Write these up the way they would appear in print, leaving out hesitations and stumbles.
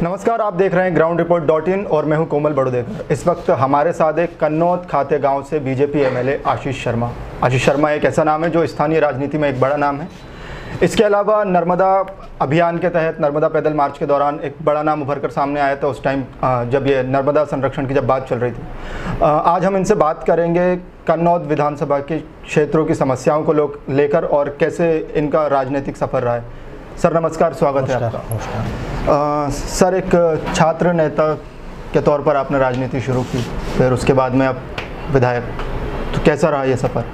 नमस्कार, आप देख रहे हैं ग्राउंड रिपोर्ट.in और मैं हूं कोमल बड़ोदेकर। इस वक्त हमारे साथ एक कन्नौद खाते गांव से बीजेपी एमएलए आशीष शर्मा। आशीष शर्मा एक ऐसा नाम है जो स्थानीय राजनीति में एक बड़ा नाम है। इसके अलावा नर्मदा अभियान के तहत नर्मदा पैदल मार्च के दौरान एक बड़ा नाम उभर कर सामने आया था उस टाइम, जब ये नर्मदा संरक्षण की जब बात चल रही थी। आज हम इनसे बात करेंगे कन्नौद विधानसभा के क्षेत्रों की समस्याओं को लेकर और कैसे इनका राजनीतिक सफर रहा है। सर नमस्कार, स्वागत है आपका। सर, एक छात्र नेता के तौर पर आपने राजनीति शुरू की, फिर उसके बाद में आप विधायक, तो कैसा रहा ये सफ़र?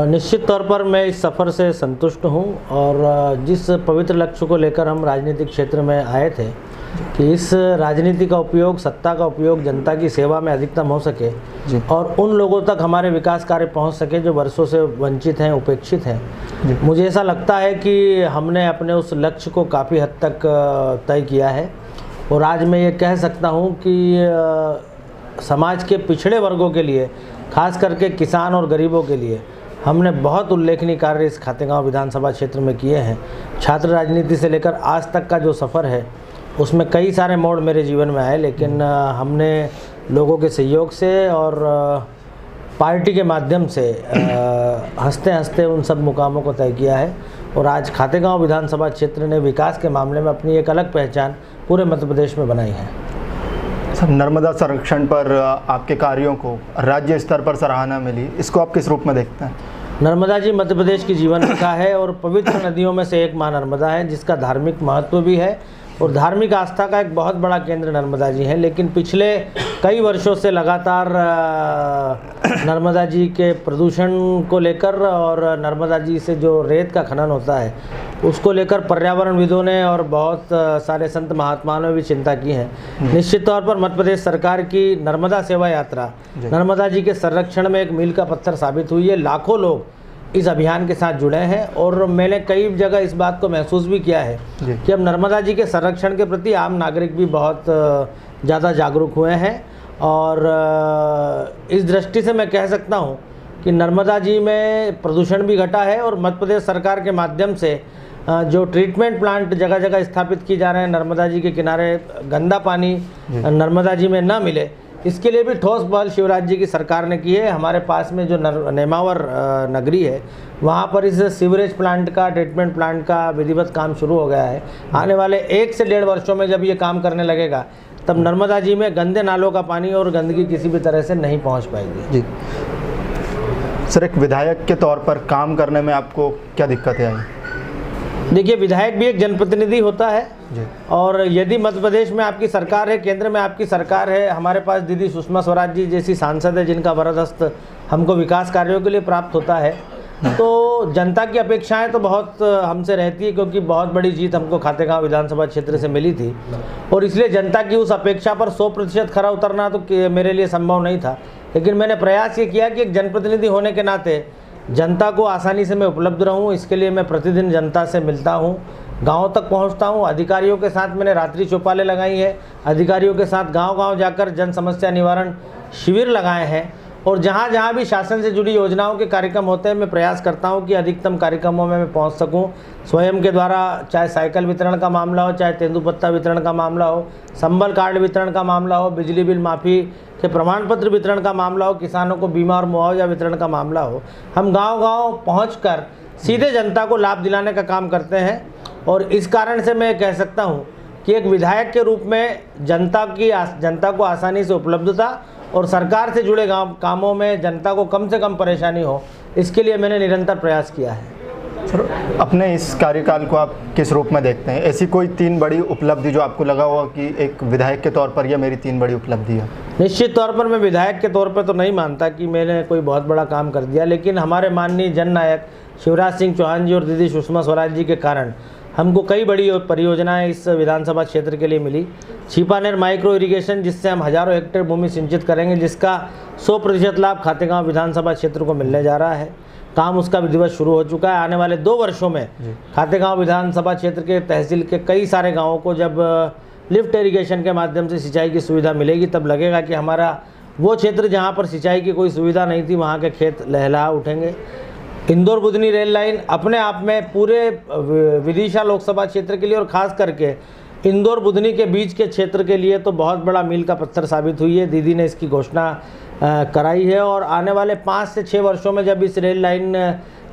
निश्चित तौर पर मैं इस सफ़र से संतुष्ट हूं और जिस पवित्र लक्ष्य को लेकर हम राजनीतिक क्षेत्र में आए थे कि इस राजनीति का उपयोग, सत्ता का उपयोग जनता की सेवा में अधिकतम हो सके और उन लोगों तक हमारे विकास कार्य पहुंच सके जो वर्षों से वंचित हैं, उपेक्षित हैं। मुझे ऐसा लगता है कि हमने अपने उस लक्ष्य को काफ़ी हद तक तय किया है और आज मैं ये कह सकता हूं कि समाज के पिछड़े वर्गों के लिए, खास करके किसान और गरीबों के लिए हमने बहुत उल्लेखनीय कार्य इस खातेगांव विधानसभा क्षेत्र में किए हैं। छात्र राजनीति से लेकर आज तक का जो सफ़र है उसमें कई सारे मोड़ मेरे जीवन में आए, लेकिन हमने लोगों के सहयोग से और पार्टी के माध्यम से हंसते हंसते उन सब मुकामों को तय किया है और आज खातेगांव विधानसभा क्षेत्र ने विकास के मामले में अपनी एक अलग पहचान पूरे मध्य प्रदेश में बनाई है। सर, नर्मदा संरक्षण पर आपके कार्यों को राज्य स्तर पर सराहना मिली, इसको आप किस रूप में देखते हैं? नर्मदा जी मध्य प्रदेश की जीवन रेखा है और पवित्र नदियों में से एक माँ नर्मदा है, जिसका धार्मिक महत्व भी है और धार्मिक आस्था का एक बहुत बड़ा केंद्र नर्मदा जी है। लेकिन पिछले कई वर्षों से लगातार नर्मदा जी के प्रदूषण को लेकर और नर्मदा जी से जो रेत का खनन होता है उसको लेकर पर्यावरणविदों ने और बहुत सारे संत महात्माओं ने भी चिंता की है। निश्चित तौर पर मध्य प्रदेश सरकार की नर्मदा सेवा यात्रा नर्मदा जी के संरक्षण में एक मील का पत्थर साबित हुई है। लाखों लोग इस अभियान के साथ जुड़े हैं और मैंने कई जगह इस बात को महसूस भी किया है कि अब नर्मदा जी के संरक्षण के प्रति आम नागरिक भी बहुत ज़्यादा जागरूक हुए हैं और इस दृष्टि से मैं कह सकता हूं कि नर्मदा जी में प्रदूषण भी घटा है और मध्य प्रदेश सरकार के माध्यम से जो ट्रीटमेंट प्लांट जगह जगह स्थापित किए जा रहे हैं, नर्मदा जी के किनारे गंदा पानी नर्मदा जी में न मिले, इसके लिए भी ठोस पहल शिवराज जी की सरकार ने की है। हमारे पास में जो नेमावर नगरी है वहाँ पर इस सीवरेज प्लांट का, ट्रीटमेंट प्लांट का विधिवत काम शुरू हो गया है। आने वाले 1 से 1.5 वर्षों में जब ये काम करने लगेगा तब नर्मदा जी में गंदे नालों का पानी और गंदगी किसी भी तरह से नहीं पहुँच पाएगी। जी सर, एक विधायक के तौर पर काम करने में आपको क्या दिक्कतें आई? देखिए, विधायक भी एक जनप्रतिनिधि होता है और यदि मध्य प्रदेश में आपकी सरकार है, केंद्र में आपकी सरकार है, हमारे पास दीदी सुषमा स्वराज जी जैसी सांसद है जिनका वरदस्त हमको विकास कार्यों के लिए प्राप्त होता है, तो जनता की अपेक्षाएं तो बहुत हमसे रहती है क्योंकि बहुत बड़ी जीत हमको खातेगांव विधानसभा क्षेत्र से मिली थी और इसलिए जनता की उस अपेक्षा पर 100% खरा उतरना तो मेरे लिए संभव नहीं था। लेकिन मैंने प्रयास ये किया कि एक जनप्रतिनिधि होने के नाते जनता को आसानी से मैं उपलब्ध रहूं, इसके लिए मैं प्रतिदिन जनता से मिलता हूं, गांव तक पहुंचता हूं। अधिकारियों के साथ मैंने रात्रि चौपालें लगाई है, अधिकारियों के साथ गांव-गांव जाकर जन समस्या निवारण शिविर लगाए हैं और जहां भी शासन से जुड़ी योजनाओं के कार्यक्रम होते हैं मैं प्रयास करता हूं कि अधिकतम कार्यक्रमों में मैं पहुंच सकूं। स्वयं के द्वारा चाहे साइकिल वितरण का मामला हो, चाहे तेंदुपत्ता वितरण का मामला हो, संबल कार्ड वितरण का मामला हो, बिजली बिल माफ़ी के प्रमाण पत्र वितरण का मामला हो, किसानों को बीमा और मुआवजा वितरण का मामला हो, हम गांव-गांव पहुंचकर सीधे जनता को लाभ दिलाने का काम करते हैं। और इस कारण से मैं कह सकता हूं कि एक विधायक के रूप में जनता को आसानी से उपलब्धता और सरकार से जुड़े कामों में जनता को कम से कम परेशानी हो, इसके लिए मैंने निरंतर प्रयास किया है। सर, अपने इस कार्यकाल को आप किस रूप में देखते हैं? ऐसी कोई 3 बड़ी उपलब्धि जो आपको लगा हुआ कि एक विधायक के तौर पर यह मेरी 3 बड़ी उपलब्धि है? निश्चित तौर पर मैं विधायक के तौर पर तो नहीं मानता कि मैंने कोई बहुत बड़ा काम कर दिया, लेकिन हमारे माननीय जननायक शिवराज सिंह चौहान जी और दीदी सुषमा स्वराज जी के कारण हमको कई बड़ी परियोजनाएं इस विधानसभा क्षेत्र के लिए मिली। छिपानेर माइक्रो इरिगेशन, जिससे हम हजारों हेक्टेयर भूमि सिंचित करेंगे, जिसका 100% लाभ खातेगांव विधानसभा क्षेत्र को मिलने जा रहा है। काम उसका विधिवत शुरू हो चुका है। आने वाले 2 वर्षों में खातेगांव विधानसभा क्षेत्र के तहसील के कई सारे गाँवों को जब लिफ्ट इरिगेशन के माध्यम से सिंचाई की सुविधा मिलेगी तब लगेगा कि हमारा वो क्षेत्र जहाँ पर सिंचाई की कोई सुविधा नहीं थी वहाँ के खेत लहलहा उठेंगे। इंदौर बुधनी रेल लाइन अपने आप में पूरे विदिशा लोकसभा क्षेत्र के लिए और ख़ास करके इंदौर बुधनी के बीच के क्षेत्र के लिए तो बहुत बड़ा मील का पत्थर साबित हुई है। दीदी ने इसकी घोषणा कराई है और आने वाले 5 से 6 वर्षों में जब इस रेल लाइन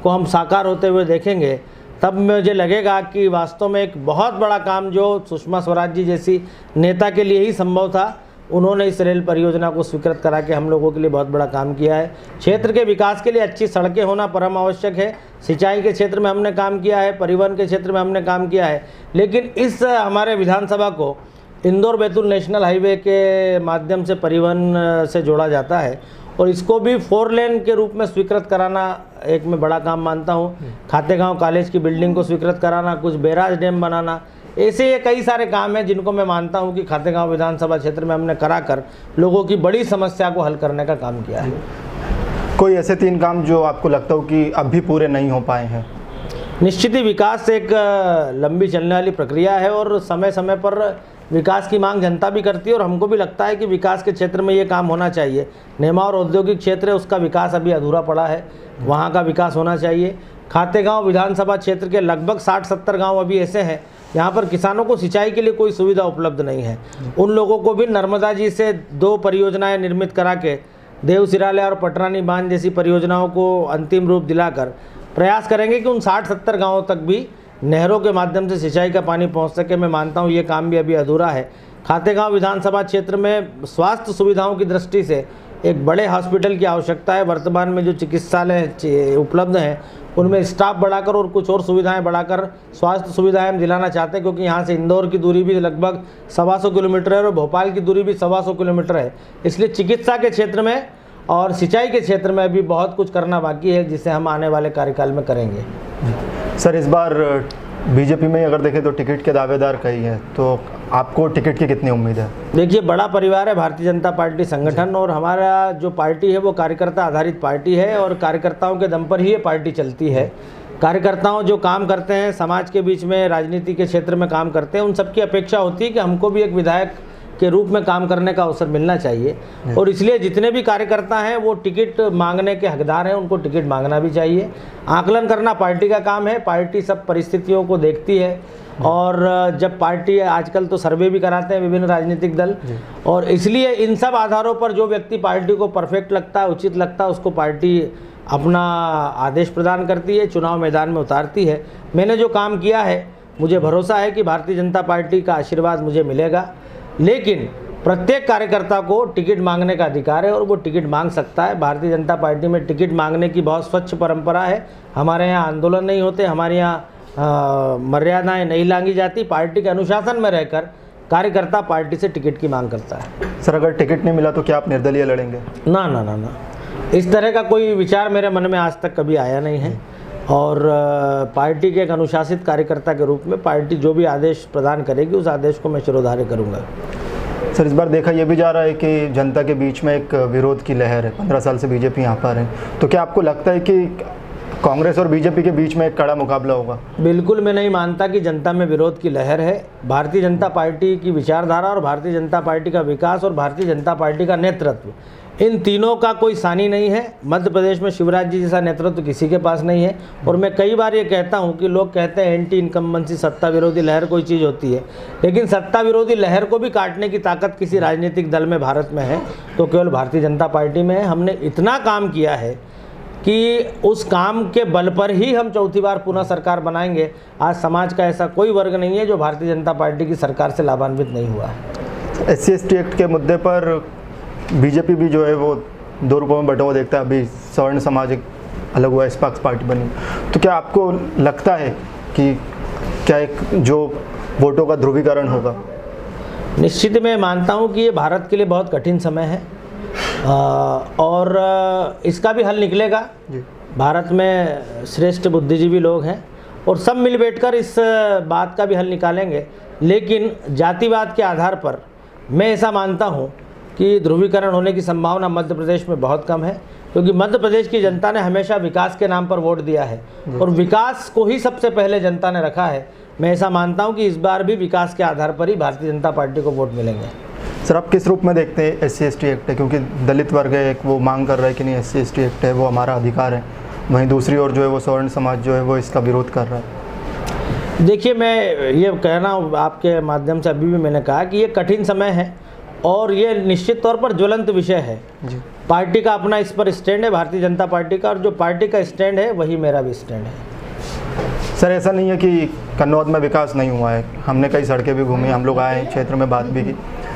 को हम साकार होते हुए देखेंगे तब मुझे लगेगा कि वास्तव में एक बहुत बड़ा काम जो सुषमा स्वराज जी जैसी नेता के लिए ही संभव था, उन्होंने इस रेल परियोजना को स्वीकृत करा के हम लोगों के लिए बहुत बड़ा काम किया है। क्षेत्र के विकास के लिए अच्छी सड़कें होना परम आवश्यक है। सिंचाई के क्षेत्र में हमने काम किया है, परिवहन के क्षेत्र में हमने काम किया है, लेकिन इस हमारे विधानसभा को इंदौर बैतूल नेशनल हाईवे के माध्यम से परिवहन से जोड़ा जाता है और इसको भी 4 लेन के रूप में स्वीकृत कराना एक मैं बड़ा काम मानता हूँ। खातेगांव कॉलेज की बिल्डिंग को स्वीकृत कराना, कुछ बैराज डैम बनाना, ऐसे ये कई सारे काम हैं जिनको मैं मानता हूं कि खातेगांव विधानसभा क्षेत्र में हमने कराकर लोगों की बड़ी समस्या को हल करने का काम किया है। कोई ऐसे 3 काम जो आपको लगता हो कि अब भी पूरे नहीं हो पाए हैं? निश्चित ही विकास एक लंबी चलने वाली प्रक्रिया है और समय समय पर विकास की मांग जनता भी करती है और हमको भी लगता है कि विकास के क्षेत्र में ये काम होना चाहिए। नेमा और औद्योगिक क्षेत्र है, उसका विकास अभी अधूरा पड़ा है, वहाँ का विकास होना चाहिए। खातेगांव विधानसभा क्षेत्र के लगभग 60-70 गाँव अभी ऐसे हैं यहाँ पर किसानों को सिंचाई के लिए कोई सुविधा उपलब्ध नहीं है। उन लोगों को भी नर्मदा जी से 2 परियोजनाएं निर्मित करा के देव सिराले और पटरानी बांध जैसी परियोजनाओं को अंतिम रूप दिलाकर प्रयास करेंगे कि उन 60-70 गाँवों तक भी नहरों के माध्यम से सिंचाई का पानी पहुँच सके। मैं मानता हूँ ये काम भी अभी अधूरा है। खातेगांव विधानसभा क्षेत्र में स्वास्थ्य सुविधाओं की दृष्टि से एक बड़े हॉस्पिटल की आवश्यकता है। वर्तमान में जो चिकित्सालय उपलब्ध हैं उनमें स्टाफ बढ़ाकर और कुछ और सुविधाएं बढ़ाकर स्वास्थ्य सुविधाएं हम दिलाना चाहते हैं, क्योंकि यहाँ से इंदौर की दूरी भी लगभग 125 किलोमीटर है और भोपाल की दूरी भी 125 किलोमीटर है। इसलिए चिकित्सा के क्षेत्र में और सिंचाई के क्षेत्र में अभी बहुत कुछ करना बाकी है, जिसे हम आने वाले कार्यकाल में करेंगे। सर, इस बार बीजेपी में अगर देखें तो टिकट के दावेदार कई हैं, तो आपको टिकट की कितनी उम्मीद है? देखिए, बड़ा परिवार है भारतीय जनता पार्टी संगठन और हमारा जो पार्टी है वो कार्यकर्ता आधारित पार्टी है और कार्यकर्ताओं के दम पर ही ये पार्टी चलती है। कार्यकर्ताओं जो काम करते हैं समाज के बीच में, राजनीति के क्षेत्र में काम करते हैं, उन सबकी अपेक्षा होती है कि हमको भी एक विधायक के रूप में काम करने का अवसर मिलना चाहिए और इसलिए जितने भी कार्यकर्ता हैं वो टिकट मांगने के हकदार हैं, उनको टिकट मांगना भी चाहिए। आकलन करना पार्टी का काम है, पार्टी सब परिस्थितियों को देखती है और जब पार्टी आजकल तो सर्वे भी कराते हैं विभिन्न राजनीतिक दल, और इसलिए इन सब आधारों पर जो व्यक्ति पार्टी को परफेक्ट लगता है, उचित लगता है, उसको पार्टी अपना आदेश प्रदान करती है, चुनाव मैदान में उतारती है। मैंने जो काम किया है मुझे भरोसा है कि भारतीय जनता पार्टी का आशीर्वाद मुझे मिलेगा, लेकिन प्रत्येक कार्यकर्ता को टिकट मांगने का अधिकार है और वो टिकट मांग सकता है। भारतीय जनता पार्टी में टिकट मांगने की बहुत स्वच्छ परंपरा है। हमारे यहाँ आंदोलन नहीं होते, हमारे यहाँ मर्यादाएं नहीं लांघी जाती। पार्टी के अनुशासन में रहकर कार्यकर्ता पार्टी से टिकट की मांग करता है। सर, अगर टिकट नहीं मिला तो क्या आप निर्दलीय लड़ेंगे? ना ना ना ना, इस तरह का कोई विचार मेरे मन में आज तक कभी आया नहीं है और पार्टी के एक अनुशासित कार्यकर्ता के रूप में पार्टी जो भी आदेश प्रदान करेगी उस आदेश को मैं शिरोधार्य करूंगा। सर, इस बार देखा यह भी जा रहा है कि जनता के बीच में एक विरोध की लहर है। 15 साल से बीजेपी यहाँ पर है, तो क्या आपको लगता है कि कांग्रेस और बीजेपी के बीच में एक कड़ा मुकाबला होगा? बिल्कुल मैं नहीं मानता कि जनता में विरोध की लहर है। भारतीय जनता पार्टी की विचारधारा और भारतीय जनता पार्टी का विकास और भारतीय जनता पार्टी का नेतृत्व, इन तीनों का कोई सानी नहीं है। मध्य प्रदेश में शिवराज जी जैसा नेतृत्व किसी के पास नहीं है और मैं कई बार ये कहता हूँ कि लोग कहते हैं एंटी इनकम्बेंसी, सत्ता विरोधी लहर कोई चीज़ होती है, लेकिन सत्ता विरोधी लहर को भी काटने की ताकत किसी राजनीतिक दल में भारत में है तो केवल भारतीय जनता पार्टी में है। हमने इतना काम किया है कि उस काम के बल पर ही हम चौथी बार पुनः सरकार बनाएंगे। आज समाज का ऐसा कोई वर्ग नहीं है जो भारतीय जनता पार्टी की सरकार से लाभान्वित नहीं हुआ है। SC/ST एक्ट के मुद्दे पर बीजेपी भी जो है वो 2 रूपों में बटा हुआ देखता है। अभी सवर्ण समाज एक अलग हुआ, स्पार्क्स पार्टी बनी, तो क्या आपको लगता है कि क्या एक जो वोटों का ध्रुवीकरण होगा? निश्चित मैं मानता हूँ कि ये भारत के लिए बहुत कठिन समय है और इसका भी हल निकलेगा। भारत में श्रेष्ठ बुद्धिजीवी लोग हैं और सब मिल बैठकर इस बात का भी हल निकालेंगे, लेकिन जातिवाद के आधार पर मैं ऐसा मानता हूँ कि ध्रुवीकरण होने की संभावना मध्य प्रदेश में बहुत कम है, क्योंकि मध्य प्रदेश की जनता ने हमेशा विकास के नाम पर वोट दिया है और विकास को ही सबसे पहले जनता ने रखा है। मैं ऐसा मानता हूं कि इस बार भी विकास के आधार पर ही भारतीय जनता पार्टी को वोट मिलेंगे। सर, आप किस रूप में देखते हैं SC/ST एक्ट है? क्योंकि दलित वर्ग है, एक वो मांग कर रहा है कि नहीं SC/ST एक्ट है वो हमारा अधिकार है, वहीं दूसरी ओर जो है वो सवर्ण समाज जो है वो इसका विरोध कर रहा है। देखिए, मैं ये कहना आपके माध्यम से अभी भी मैंने कहा कि ये कठिन समय है और ये निश्चित तौर पर ज्वलंत विषय है जी। पार्टी का अपना इस पर स्टैंड है, भारतीय जनता पार्टी का, और जो पार्टी का स्टैंड है वही मेरा भी स्टैंड है। सर, ऐसा नहीं है कि कन्नौज में विकास नहीं हुआ है, हमने कई सड़कें भी घूमी, हम लोग आए क्षेत्र में बात भी की,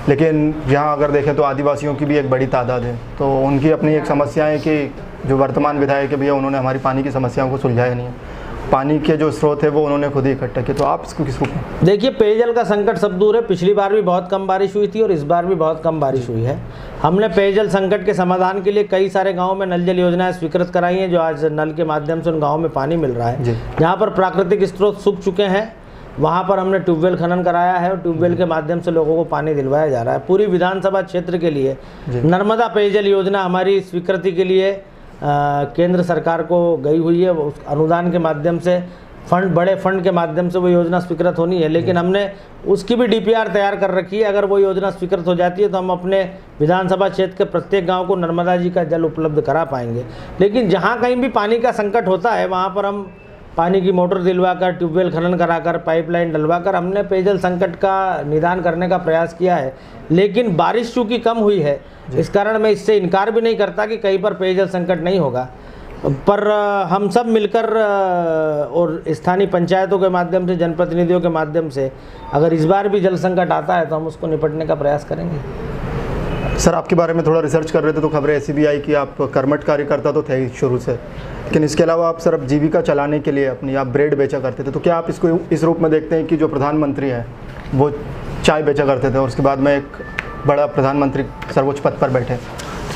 लेकिन यहाँ अगर देखें तो आदिवासियों की भी एक बड़ी तादाद है, तो उनकी अपनी एक समस्या है कि जो वर्तमान विधायक है भैया, उन्होंने हमारी पानी की समस्याओं को सुलझाया नहीं है। पानी के जो स्रोत है वो उन्होंने खुद ही इकट्ठा किया, तो आप इसको किस रूप में? देखिए, पेयजल का संकट सब दूर है, पिछली बार भी बहुत कम बारिश हुई थी और इस बार भी बहुत कम बारिश हुई है। हमने पेयजल संकट के समाधान के लिए कई सारे गाँव में नल जल योजनाएं स्वीकृत कराई हैं, जो आज नल के माध्यम से उन गाँव में पानी मिल रहा है। जहाँ पर प्राकृतिक स्रोत सूख चुके हैं वहाँ पर हमने ट्यूबवेल खनन कराया है और ट्यूबवेल के माध्यम से लोगों को पानी दिलवाया जा रहा है। पूरी विधानसभा क्षेत्र के लिए नर्मदा पेयजल योजना हमारी स्वीकृति के लिए केंद्र सरकार को गई हुई है। उस अनुदान के माध्यम से बड़े फंड के माध्यम से वो योजना स्वीकृत होनी है, लेकिन हमने उसकी भी DPR तैयार कर रखी है। अगर वो योजना स्वीकृत हो जाती है तो हम अपने विधानसभा क्षेत्र के प्रत्येक गांव को नर्मदा जी का जल उपलब्ध करा पाएंगे। लेकिन जहां कहीं भी पानी का संकट होता है वहां पर हम पानी की मोटर दिलवाकर, ट्यूबवेल खनन कराकर, पाइपलाइन डलवाकर हमने पेयजल संकट का निदान करने का प्रयास किया है। लेकिन बारिश चूँकि कम हुई है, इस कारण मैं इससे इनकार भी नहीं करता कि कहीं पर पेयजल संकट नहीं होगा, पर हम सब मिलकर और स्थानीय पंचायतों के माध्यम से, जनप्रतिनिधियों के माध्यम से अगर इस बार भी जल संकट आता है तो हम उसको निपटने का प्रयास करेंगे। सर, आपके बारे में थोड़ा रिसर्च कर रहे थे तो खबरें ऐसी भी आई कि आप कर्मठ कार्यकर्ता तो थे ही शुरू से, लेकिन इसके अलावा आप सिर्फ जीविका चलाने के लिए अपनी आप ब्रेड बेचा करते थे, तो क्या आप इसको इस रूप में देखते हैं कि जो प्रधानमंत्री हैं वो चाय बेचा करते थे और उसके बाद में एक बड़ा प्रधानमंत्री सर्वोच्च पद पर बैठे?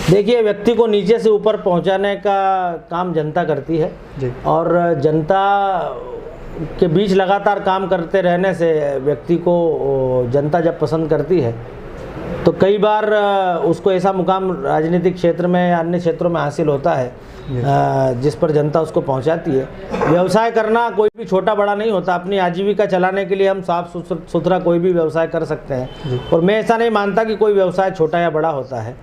देखिए, व्यक्ति को नीचे से ऊपर पहुंचाने का काम जनता करती है जी। और जनता के बीच लगातार काम करते रहने से व्यक्ति को जनता जब पसंद करती है तो कई बार उसको ऐसा मुकाम राजनीतिक क्षेत्र में या अन्य क्षेत्रों में हासिल होता है जिस पर जनता उसको पहुंचाती है। व्यवसाय करना कोई भी छोटा बड़ा नहीं होता। अपनी आजीविका चलाने के लिए हम साफ सुथरा कोई भी व्यवसाय कर सकते हैं और मैं ऐसा नहीं मानता कि कोई व्यवसाय छोटा या बड़ा होता है,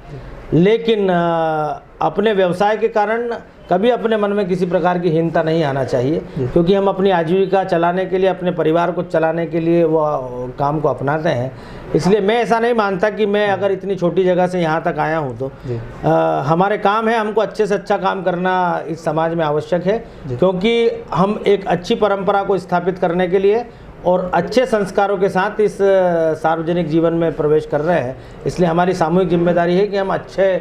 लेकिन अपने व्यवसाय के कारण कभी अपने मन में किसी प्रकार की हीनता नहीं आना चाहिए, क्योंकि हम अपनी आजीविका चलाने के लिए, अपने परिवार को चलाने के लिए वो काम को अपनाते हैं। इसलिए मैं ऐसा नहीं मानता कि मैं अगर इतनी छोटी जगह से यहाँ तक आया हूँ तो हमारे काम है, हमको अच्छे से अच्छा काम करना इस समाज में आवश्यक है, क्योंकि हम एक अच्छी परंपरा को स्थापित करने के लिए और अच्छे संस्कारों के साथ इस सार्वजनिक जीवन में प्रवेश कर रहे हैं। इसलिए हमारी सामूहिक जिम्मेदारी है कि हम अच्छे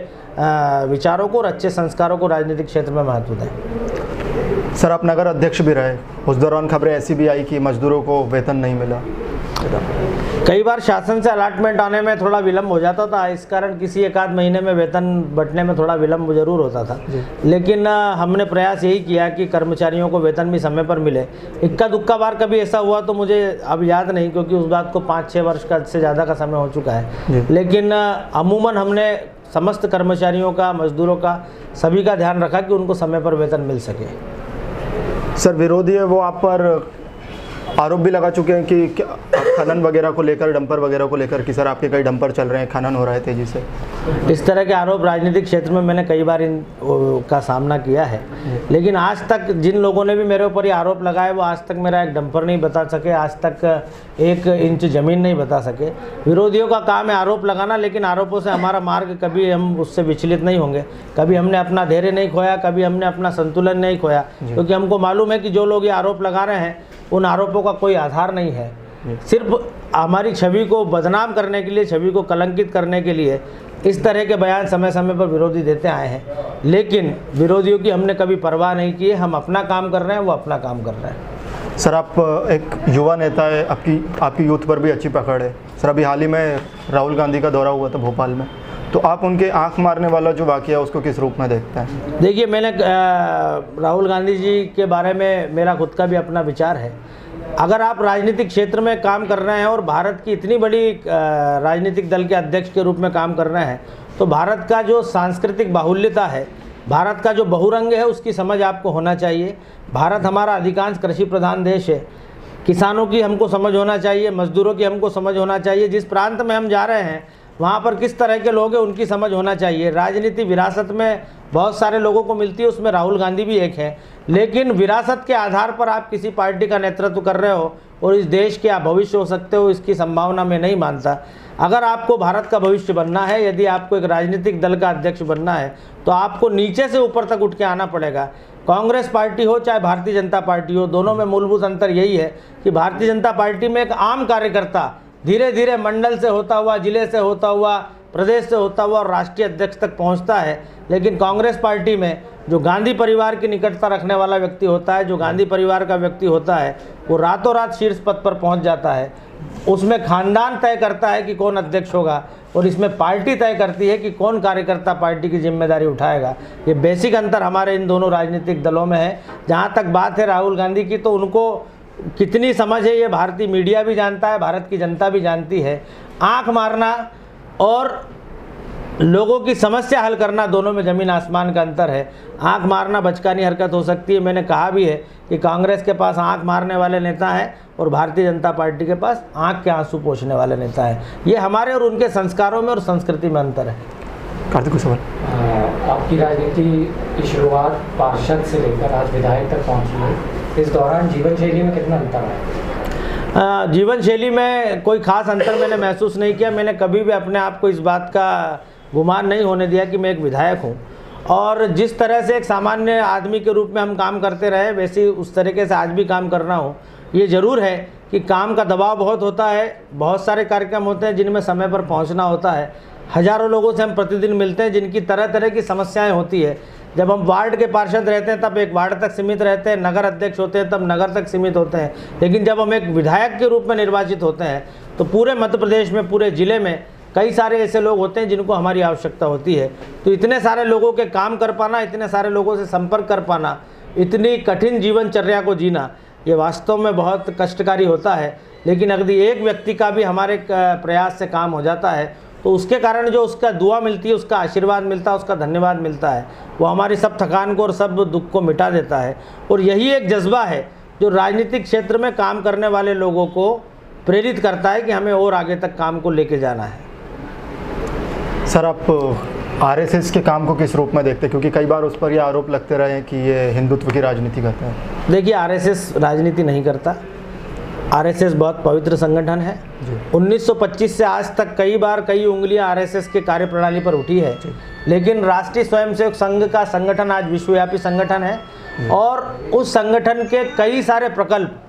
विचारों को और अच्छे संस्कारों को राजनीतिक क्षेत्र में महत्व दें। सर, आप नगर अध्यक्ष भी रहे, उस दौरान खबरें ऐसी भी आई कि मजदूरों को वेतन नहीं मिला। कई बार शासन से अलॉटमेंट आने में थोड़ा विलम्ब हो जाता था, इस कारण किसी एक आध महीने में वेतन बंटने में थोड़ा विलम्ब जरूर होता था, लेकिन हमने प्रयास यही किया कि कर्मचारियों को वेतन भी समय पर मिले। इक्का दुक्का बार कभी ऐसा हुआ तो मुझे अब याद नहीं, क्योंकि उस बात को 5-6 वर्ष का से ज़्यादा का समय हो चुका है, लेकिन अमूमन हमने समस्त कर्मचारियों का, मजदूरों का, सभी का ध्यान रखा कि उनको समय पर वेतन मिल सके। सर, विरोधी है वो आप पर आरोप भी लगा चुके हैं कि खनन वगैरह को लेकर, डंपर वगैरह को लेकर कि सर आपके कई डंपर चल रहे हैं, खनन हो रहा है तेजी से। इस तरह के आरोप राजनीतिक क्षेत्र में मैंने कई बार का सामना किया है, लेकिन आज तक जिन लोगों ने भी मेरे ऊपर ये आरोप लगाए वो आज तक मेरा एक डंपर नहीं बता सके, आज तक 1 इंच ज़मीन नहीं बता सके। विरोधियों का काम है आरोप लगाना, लेकिन आरोपों से हमारा मार्ग कभी हम उससे विचलित नहीं होंगे। कभी हमने अपना धैर्य नहीं खोया, कभी हमने अपना संतुलन नहीं खोया, क्योंकि हमको मालूम है कि जो लोग ये आरोप लगा रहे हैं उन आरोपों का कोई आधार नहीं है। सिर्फ हमारी छवि को बदनाम करने के लिए, छवि को कलंकित करने के लिए इस तरह के बयान समय समय पर विरोधी देते आए हैं, लेकिन विरोधियों की हमने कभी परवाह नहीं की है। हम अपना काम कर रहे हैं, वो अपना काम कर रहे हैं। सर, आप एक युवा नेता है, आपकी यूथ पर भी अच्छी पकड़ है। सर, अभी हाल ही में राहुल गांधी का दौरा हुआ था भोपाल में, तो आप उनके आंख मारने वाला जो वाक़या है उसको किस रूप में देखते हैं? देखिए, मैंने राहुल गांधी जी के बारे में मेरा खुद का भी अपना विचार है। अगर आप राजनीतिक क्षेत्र में काम कर रहे हैं और भारत की इतनी बड़ी राजनीतिक दल के अध्यक्ष के रूप में काम कर रहे हैं, तो भारत का जो सांस्कृतिक बाहुल्यता है, भारत का जो बहुरंग है, उसकी समझ आपको होना चाहिए। भारत हमारा अधिकांश कृषि प्रधान देश है। किसानों की हमको समझ होना चाहिए, मजदूरों की हमको समझ होना चाहिए। जिस प्रांत में हम जा रहे हैं वहाँ पर किस तरह के लोग हैं उनकी समझ होना चाहिए। राजनीति विरासत में बहुत सारे लोगों को मिलती है, उसमें राहुल गांधी भी एक है, लेकिन विरासत के आधार पर आप किसी पार्टी का नेतृत्व कर रहे हो और इस देश के आप भविष्य हो सकते हो, इसकी संभावना मैं नहीं मानता। अगर आपको भारत का भविष्य बनना है, यदि आपको एक राजनीतिक दल का अध्यक्ष बनना है, तो आपको नीचे से ऊपर तक उठ के आना पड़ेगा। कांग्रेस पार्टी हो चाहे भारतीय जनता पार्टी हो, दोनों में मूलभूत अंतर यही है कि भारतीय जनता पार्टी में एक आम कार्यकर्ता धीरे धीरे मंडल से होता हुआ, जिले से होता हुआ, प्रदेश से होता हुआ और राष्ट्रीय अध्यक्ष तक पहुंचता है। लेकिन कांग्रेस पार्टी में जो गांधी परिवार की निकटता रखने वाला व्यक्ति होता है, जो गांधी परिवार का व्यक्ति होता है, वो रातों रात शीर्ष पद पर पहुंच जाता है। उसमें खानदान तय करता है कि कौन अध्यक्ष होगा और इसमें पार्टी तय करती है कि कौन कार्यकर्ता पार्टी की जिम्मेदारी उठाएगा। ये बेसिक अंतर हमारे इन दोनों राजनीतिक दलों में है। जहाँ तक बात है राहुल गांधी की, तो उनको कितनी समझ है ये भारतीय मीडिया भी जानता है, भारत की जनता भी जानती है। आंख मारना और लोगों की समस्या हल करना, दोनों में ज़मीन आसमान का अंतर है। आंख मारना बचकानी हरकत हो सकती है। मैंने कहा भी है कि कांग्रेस के पास आंख मारने वाले नेता हैं और भारतीय जनता पार्टी के पास आंख के आंसू पोंछने वाले नेता हैं। ये हमारे और उनके संस्कारों में और संस्कृति में अंतर है। कार्तिक को सवाल। आपकी राजनीति की शुरुआत पार्षद से लेकर आज विधायक तक पहुंची है। इस दौरान जीवन शैली में कितना अंतर है? जीवन शैली में कोई खास अंतर मैंने महसूस नहीं किया। मैंने कभी भी अपने आप को इस बात का गुमान नहीं होने दिया कि मैं एक विधायक हूं। और जिस तरह से एक सामान्य आदमी के रूप में हम काम करते रहे, वैसे उस तरीके से आज भी काम कर रहा हूं। ये ज़रूर है कि काम का दबाव बहुत होता है, बहुत सारे कार्यक्रम होते हैं जिनमें समय पर पहुंचना होता है। हज़ारों लोगों से हम प्रतिदिन मिलते हैं जिनकी तरह तरह की समस्याएं होती है। जब हम वार्ड के पार्षद रहते हैं तब एक वार्ड तक सीमित रहते हैं, नगर अध्यक्ष होते हैं तब नगर तक सीमित होते हैं। लेकिन जब हम एक विधायक के रूप में निर्वाचित होते हैं तो पूरे मध्य प्रदेश में, पूरे ज़िले में कई सारे ऐसे लोग होते हैं जिनको हमारी आवश्यकता होती है। तो इतने सारे लोगों के काम कर पाना, इतने सारे लोगों से संपर्क कर पाना, इतनी कठिन जीवनचर्या को जीना, ये वास्तव में बहुत कष्टकारी होता है। लेकिन अगर एक व्यक्ति का भी हमारे प्रयास से काम हो जाता है तो उसके कारण जो उसका दुआ मिलती है, उसका आशीर्वाद मिलता है, उसका धन्यवाद मिलता है, वो हमारी सब थकान को और सब दुख को मिटा देता है। और यही एक जज्बा है जो राजनीतिक क्षेत्र में काम करने वाले लोगों को प्रेरित करता है कि हमें और आगे तक काम को लेके जाना है। सर, आप आरएसएस के काम को किस रूप में देखते हैं? क्योंकि कई बार उस पर ये आरोप लगते रहे हैं कि ये हिंदुत्व की राजनीति करते हैं। देखिए, आरएसएस राजनीति नहीं करता। आरएसएस बहुत पवित्र संगठन है। 1925 से आज तक कई बार कई उंगलियां आरएसएस के कार्यप्रणाली पर उठी है। लेकिन राष्ट्रीय स्वयंसेवक संघ का संगठन आज विश्वव्यापी संगठन है और उस संगठन के कई सारे प्रकल्प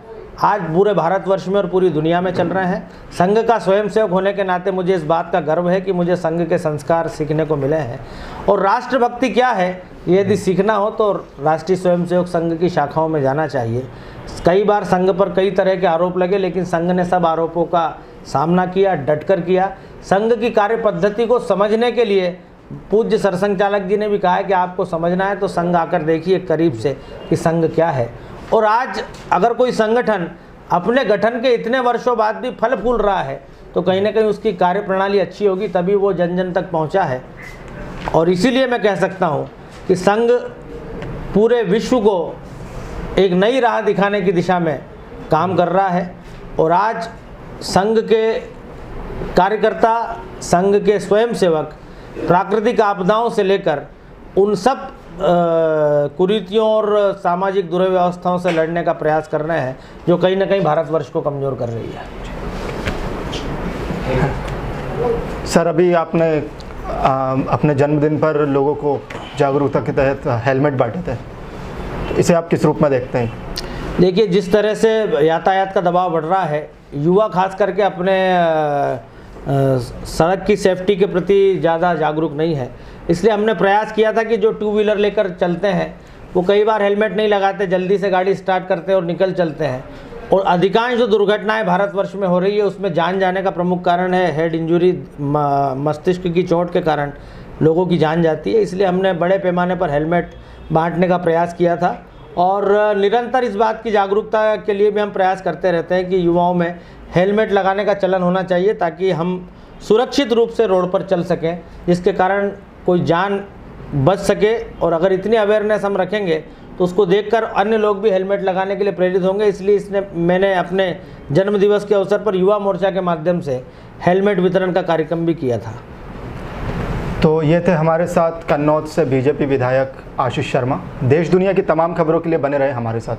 आज पूरे भारतवर्ष में और पूरी दुनिया में चल रहे हैं। संघ का स्वयंसेवक होने के नाते मुझे इस बात का गर्व है कि मुझे संघ के संस्कार सीखने को मिले हैं। और राष्ट्रभक्ति क्या है, यदि सीखना हो तो राष्ट्रीय स्वयंसेवक संघ की शाखाओं में जाना चाहिए। कई बार संघ पर कई तरह के आरोप लगे, लेकिन संघ ने सब आरोपों का सामना किया, डटकर किया। संघ की कार्य पद्धति को समझने के लिए पूज्य सरसंघ चालक जी ने भी कहा है कि आपको समझना है तो संघ आकर देखिए करीब से कि संघ क्या है। और आज अगर कोई संगठन अपने गठन के इतने वर्षों बाद भी फल फूल रहा है तो कहीं ना कहीं उसकी कार्यप्रणाली अच्छी होगी, तभी वो जन जन तक पहुंचा है। और इसीलिए मैं कह सकता हूं कि संघ पूरे विश्व को एक नई राह दिखाने की दिशा में काम कर रहा है। और आज संघ के कार्यकर्ता, संघ के स्वयंसेवक प्राकृतिक आपदाओं से लेकर उन सब कुरीतियों और सामाजिक दुर्व्यवस्थाओं से लड़ने का प्रयास कर रहे हैं जो कहीं ना कहीं भारतवर्ष को कमज़ोर कर रही है। सर, अभी आपने अपने जन्मदिन पर लोगों को जागरूकता के तहत हेलमेट बांटे थे, तो इसे आप किस रूप में देखते हैं? देखिए, जिस तरह से यातायात का दबाव बढ़ रहा है, युवा खास करके अपने सड़क की सेफ्टी के प्रति ज़्यादा जागरूक नहीं है। इसलिए हमने प्रयास किया था कि जो टू व्हीलर लेकर चलते हैं वो कई बार हेलमेट नहीं लगाते, जल्दी से गाड़ी स्टार्ट करते हैं और निकल चलते हैं। और अधिकांश जो दुर्घटनाएं भारतवर्ष में हो रही है उसमें जान जाने का प्रमुख कारण है हेड इंजरी, मस्तिष्क की चोट के कारण लोगों की जान जाती है। इसलिए हमने बड़े पैमाने पर हेलमेट बांटने का प्रयास किया था और निरंतर इस बात की जागरूकता के लिए भी हम प्रयास करते रहते हैं कि युवाओं में हेलमेट लगाने का चलन होना चाहिए ताकि हम सुरक्षित रूप से रोड पर चल सकें, जिसके कारण कोई जान बच सके। और अगर इतनी अवेयरनेस हम रखेंगे तो उसको देखकर अन्य लोग भी हेलमेट लगाने के लिए प्रेरित होंगे। इसलिए मैंने अपने जन्मदिवस के अवसर पर युवा मोर्चा के माध्यम से हेलमेट वितरण का कार्यक्रम भी किया था। तो ये थे हमारे साथ कन्नौज से बीजेपी विधायक आशीष शर्मा। देश दुनिया की तमाम खबरों के लिए बने रहे हमारे साथ।